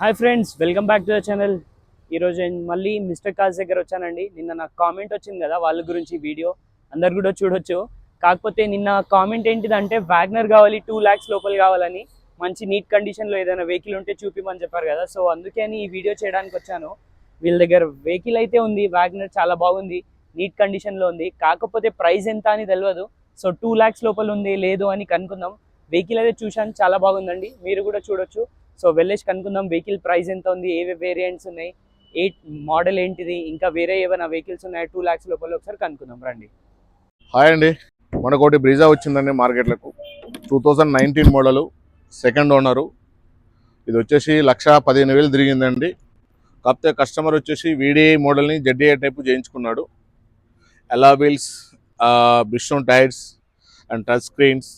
Hi friends, welcome back to the channel. ఈరోజు నేను మళ్ళీ మిస్టర్ కార్స్ దగ్గర వచ్చానండి. నిన్న నాకు కామెంట్ వచ్చింది కదా వాళ్ళ గురించి వీడియో అందరు కూడా చూడొచ్చు. కాకపోతే నిన్న కామెంట్ ఏంటిదంటే వ్యాగనర్ కావాలి, 2 lakhs లోపల కావాలని, మంచి నీట్ కండిషన్లో ఏదైనా వెహికల్ ఉంటే చూపిమని చెప్పారు కదా. సో అందుకని ఈ వీడియో చేయడానికి వచ్చాను. వీళ్ళ దగ్గర వెహికల్ అయితే ఉంది, వ్యాగనర్ చాలా బాగుంది, నీట్ కండిషన్లో ఉంది. కాకపోతే ప్రైస్ ఎంత అని తెలియదు. సో 2 lakhs లోపల ఉంది లేదు అని కనుక్కుందాం. వెహికల్ అయితే చూశాను, చాలా బాగుందండి, మీరు కూడా చూడొచ్చు. సో వెళ్ళేసి కనుక్కుందాం వెహికల్ ప్రైస్ ఎంత ఉంది, ఏవే వేరియంట్స్ ఉన్నాయి, ఏ మోడల్ ఏంటిది, ఇంకా వేరే ఏమైనా వెహికల్స్ ఉన్నాయి 2 lakhs లోపల, ఒకసారి కనుక్కుందాం రండి. హాయ్ అండి, మనకు ఒకటి బ్రీజా వచ్చిందండి మార్కెట్లకు. 2019 మోడలు, సెకండ్ ఓనరు. ఇది వచ్చేసి 1,15,000 తిరిగిందండి. కాకపోతే కస్టమర్ వచ్చేసి వీడిఐ మోడల్ని జెడ్డీఐ టైపు చేయించుకున్నాడు. అలా wheels, Bridgestone tyres and touch screens,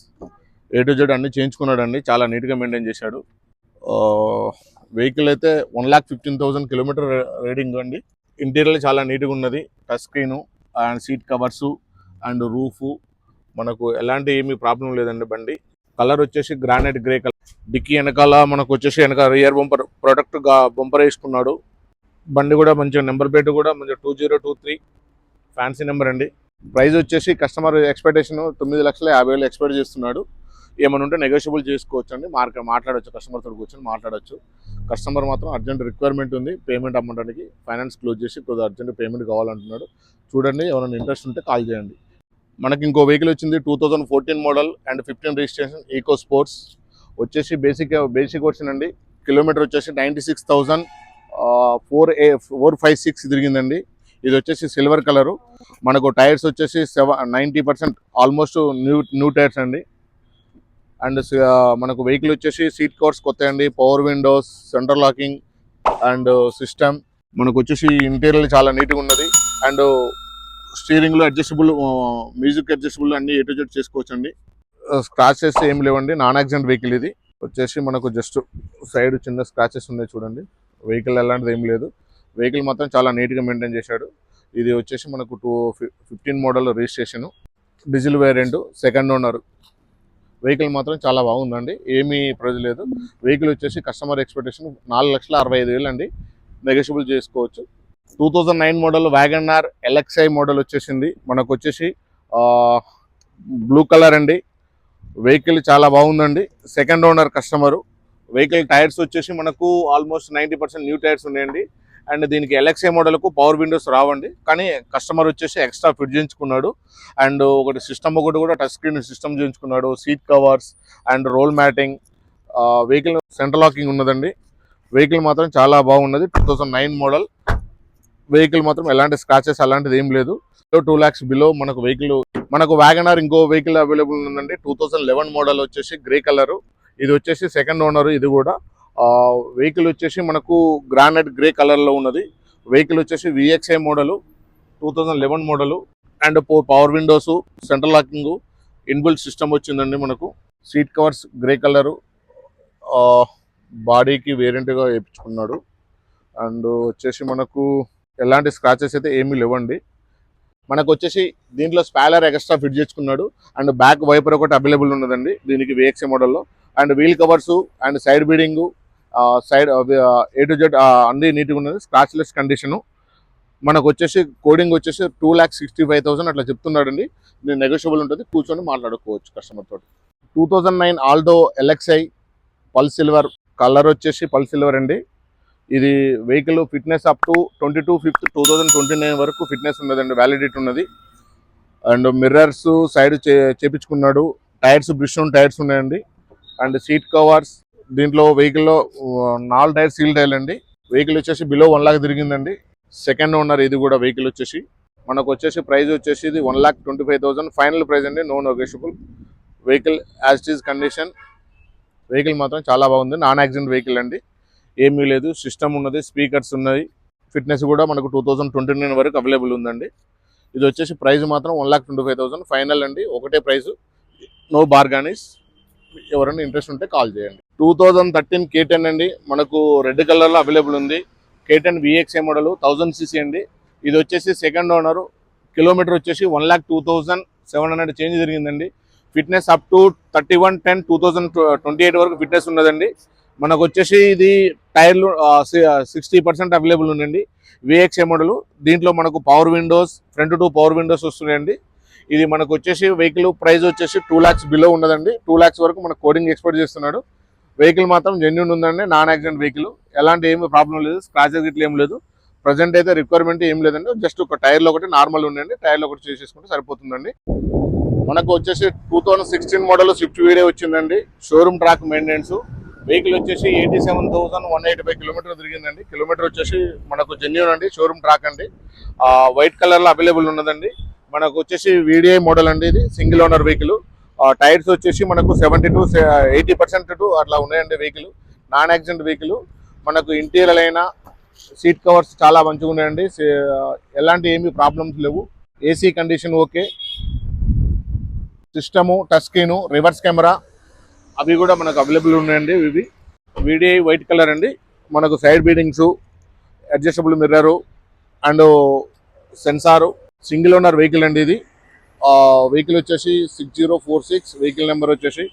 A to Z అన్నీ చేయించుకున్నాడండి. చాలా నీట్గా మెయింటైన్ చేశాడు. వెహికల్ అయితే 1,15,000 కిలోమీటర్ రైడింగ్ అండి. ఇంటీరియర్ చాలా నీట్గా ఉన్నది. Touch screen and seat covers and roof, మనకు ఎలాంటి ఏమీ ప్రాబ్లం లేదండి. బండి కలర్ వచ్చేసి గ్రానైట్ గ్రే కలర్. డిక్కీ వెనకాల మనకు వచ్చేసి వెనక రియర్ బంపర్ ప్రొడక్ట్ బంపర్ వేసుకున్నాడు. బండి కూడా మంచిగా నెంబర్ ప్లేట్ కూడా మంచిగా 2023 ఫ్యాన్సీ నెంబర్ అండి. ప్రైస్ వచ్చేసి కస్టమర్ ఎక్స్పెక్టేషన్ 9,50,000 ఎక్స్పెక్ట్ చేస్తున్నాడు. ఏమైనా ఉంటే నెగోషియబుల్ చేసుకోవచ్చు అండి. మాట్లాడవచ్చు, కస్టమర్ తోటి కూర్చొని మాట్లాడవచ్చు. కస్టమర్ మాత్రం అర్జెంట్ రిక్వైర్మెంట్ ఉంది పేమెంట్ అమ్మడానికి. ఫైనాన్స్ క్లోజ్ చేసి కొద్దిగా అర్జెంట్ పేమెంట్ కావాలంటున్నాడు. చూడండి, ఎవరైనా ఇంట్రెస్ట్ ఉంటే కాల్ చేయండి. మనకి ఇంకో వెహికల్ వచ్చింది 2014 model and 15 registration eco sports. వచ్చేసి బేసిక్ వచ్చిందండి. కిలోమీటర్ వచ్చేసి 96,456 తిరిగిందండి. ఇది వచ్చేసి సిల్వర్ కలరు. మనకు టైర్స్ వచ్చేసి 90% ఆల్మోస్ట్ న్యూ టైర్స్ అండి. అండ్ మనకు వెహికల్ వచ్చేసి సీట్ కవర్స్ కొత్త అండి, power Windows, centre locking and system. మనకు వచ్చేసి ఇంటీరియర్ చాలా నీట్గా ఉన్నది. అండ్ స్టీరింగ్లో అడ్జస్టబుల్, మ్యూజిక్ అడ్జస్టబుల్ అన్ని A to Z చేసుకోవచ్చు అండి. స్క్రాచెస్ ఏం లేవండి, నాన్ యాక్సిడెంట్ వెహికల్. ఇది వచ్చేసి మనకు జస్ట్ సైడ్ చిన్న స్క్రాచెస్ ఉన్నాయి చూడండి. వెహికల్ అలాంటిది ఏం లేదు. వెహికల్ మాత్రం చాలా నీట్గా మెయింటైన్ చేశాడు. ఇది వచ్చేసి మనకు 2015 model registration, diesel variant, second owner. Vehicle మాత్రం చాలా బాగుందండి, ఏమీ ప్రైజ్ లేదు. వెహికల్ వచ్చేసి కస్టమర్ ఎక్స్పెక్టేషన్ 4,65,000 అండి, నెగోషియబుల్ చేసుకోవచ్చు. 2009 మోడల్ వ్యాగనార్ LXI మోడల్ వచ్చేసింది. మనకు వచ్చేసి బ్లూ కలర్ అండి. వెహికల్ చాలా బాగుందండి, second owner customer. Vehicle tyres వచ్చేసి మనకు ఆల్మోస్ట్ 90% న్యూ టైర్స్ ఉన్నాయండి. అండ్ దీనికి LXI మోడల్కు పవర్ విండోస్ రావండి, కానీ కస్టమర్ వచ్చేసి ఎక్స్ట్రా ఫిట్ చేయించుకున్నాడు. అండ్ ఒకటి సిస్టమ్ ఒకటి కూడా టచ్ స్క్రీన్ సిస్టమ్ చేయించుకున్నాడు. Seat covers and roll matting, vehicle centre locking ఉన్నదండి. వెహికల్ మాత్రం చాలా బాగున్నది. 2009 మోడల్ వెహికల్ మాత్రం ఎలాంటి స్క్రాచెస్ అలాంటిది ఏం లేదు. 2 lakhs బిలో మనకు వెహికల్. మనకు వ్యాగనార్ ఇంకో వెహికల్ అవైలబుల్ ఉందండి. 2011 మోడల్ వచ్చేసి గ్రే కలరు. ఇది వచ్చేసి సెకండ్ ఓనరు. ఇది కూడా వెహికల్ వచ్చేసి మనకు గ్రానైట్ గ్రే కలర్లో ఉన్నది. వెహికల్ వచ్చేసి VXI model, 2011 model. And power windows, central locking, inbuilt system వచ్చిందండి. మనకు సీట్ కవర్స్ గ్రే కలరు, బాడీకి వేరియంట్గా వేయించుకున్నాడు. అండ్ వచ్చేసి మనకు ఎలాంటి స్క్రాచెస్ అయితే ఏమీ లేవండి. మనకు వచ్చేసి దీంట్లో స్పాలర్ ఎక్స్ట్రా ఫిట్ చేసుకున్నాడు. అండ్ బ్యాక్ వైపర్ ఒకటి అవైలబుల్ ఉన్నదండి దీనికి VXI మోడల్లో. And wheel covers and side beading, side A to Z అన్ని నీట్గా ఉన్నది, స్క్రాచ్లెస్ కండిషను. మనకు వచ్చేసి కోడింగ్ వచ్చేసి 2,65,000 అట్లా చెప్తున్నాడండి. నేను నెగోషియబుల్ ఉంటుంది, కూర్చొని మాట్లాడుకోవచ్చు కస్టమర్ తోటి. 2009 ఆల్డో LXI పల్ సిల్వర్ కలర్ వచ్చేసి పల్ సిల్వర్ అండి. ఇది వెహికల్ ఫిట్నెస్ అప్ టు 22/5/2029 వరకు ఫిట్నెస్ ఉన్నదండి, వ్యాలిడిటీ ఉన్నది. అండ్ మిర్రర్స్ సైడ్ చేపించుకున్నాడు. టైర్స్ బ్రిస్టోన్ టైర్స్ ఉన్నాయండి. అండ్ సీట్ కవర్స్, దీంట్లో వెహికల్లో 4 టైర్స్ సీల్ టైర్లు అండి. వెహికల్ వచ్చేసి బిలో 1 lakh తిరిగిందండి, సెకండ్ ఓనర్. ఇది కూడా వెహికల్ వచ్చేసి మనకు వచ్చేసి ప్రైస్ వచ్చేసి ఇది 1,25,000 ఫైనల్ ప్రైస్ అండి, no negotiable. Vehicle as it is condition. Vehicle మాత్రం చాలా బాగుంది, నాన్ యాక్సిడెంట్ వెహికల్ అండి, ఏమీ లేదు. సిస్టమ్ ఉన్నది, స్పీకర్స్ ఉన్నాయి. ఫిట్నెస్ కూడా మనకు 2029 వరకు అవైలబుల్ ఉందండి. ఇది వచ్చేసి ప్రైస్ మాత్రం 1,25,000 ఫైనల్ అండి, ఒకటే ప్రైస్, నో బార్గానిస్. ఎవరైనా ఇంట్రెస్ట్ ఉంటే కాల్ చేయండి. 2013 K10 అండి, మనకు రెడ్ కలర్లో అవైలబుల్ ఉంది. K10 VXI మోడల్ 1000cc అండి. ఇది వచ్చేసి సెకండ్ ఓనరు. కిలోమీటర్ వచ్చేసి 1,02,700 చేంజ్ జరిగిందండి. ఫిట్నెస్ అప్ టు 31/10/2028 వరకు ఫిట్నెస్ ఉన్నదండి. మనకు వచ్చేసి ఇది టైర్లు 60% అవైలబుల్ ఉందండి. VXA model. దీంట్లో మనకు power Windows, front to power Windows వస్తున్నాయండి. ఇది మనకు వచ్చేసి వెహికల్ ప్రైస్ వచ్చేసి 2 lakhs బిలో ఉన్నదండి. 2 lakhs వరకు మనకు కోడింగ్ ఎక్స్పెక్ట్ చేస్తున్నాడు. వెహికల్ మాత్రం జెన్యూన్ ఉందండి, నాన్ యాక్సిడెంట్ వెహికల్. ఎలాంటి ఏమి ప్రాబ్లం లేదు, స్క్రాచెస్ ఇట్లా ఏం లేదు. ప్రజెంట్ అయితే రిక్వైర్మెంట్ ఏం లేదండి, జస్ట్ ఒక టైర్లో ఒకటి నార్మల్ ఉండండి, టైర్లో ఒకటి చేసేసుకుంటే సరిపోతుందండి. మనకు వచ్చేసి 2016 మోడల్ స్విఫ్ట్ వీడియో వచ్చిందండి. Showroom track maintenance. వెహికల్ వచ్చేసి 87,185 కిలోమీటర్ తిరిగిందండి. కిలోమీటర్ వచ్చేసి మనకు జెన్యూన్ అండి, షోరూమ్ ట్రాక్ అండి. వైట్ కలర్లో అవైలబుల్ ఉన్నదండి. మనకు వచ్చేసి వీడిఐ మోడల్ అండి, ఇది సింగిల్ ఓనర్ వెహికల్. టైర్స్ వచ్చేసి మనకు 70 to 80% అట్లా ఉన్నాయండి వెహికల్. Non accident vehicle. మనకు ఇంటీరియర్ అయినా సీట్ కవర్స్ చాలా మంచిగా ఉన్నాయండి, ఎలాంటి ఏమీ ప్రాబ్లమ్స్ లేవు. AC condition okay. System, touch screen, reverse camera అవి కూడా మనకు అవైలబుల్ ఉన్నాయండి. ఇవి వీడిఐ వైట్ కలర్ అండి. మనకు side beadings, adjustable mirror and sensor. Single owner vehicle అండి ఇది. వెహికల్ వచ్చేసి 6046. వెహికల్ నెంబర్ వచ్చేసి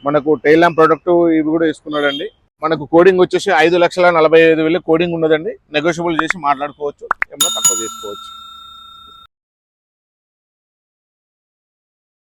మనకు టైల్ ల్యాంప్ ప్రోడక్ట్ ఇవి కూడా వేసుకున్నాడండి. మనకు కోడింగ్ వచ్చేసి 5,45,000 కోడింగ్ ఉన్నదండి. నెగోషియబుల్ చేసి మాట్లాడుకోవచ్చు, ఏమన్నా తక్కువ చేసుకోవచ్చు.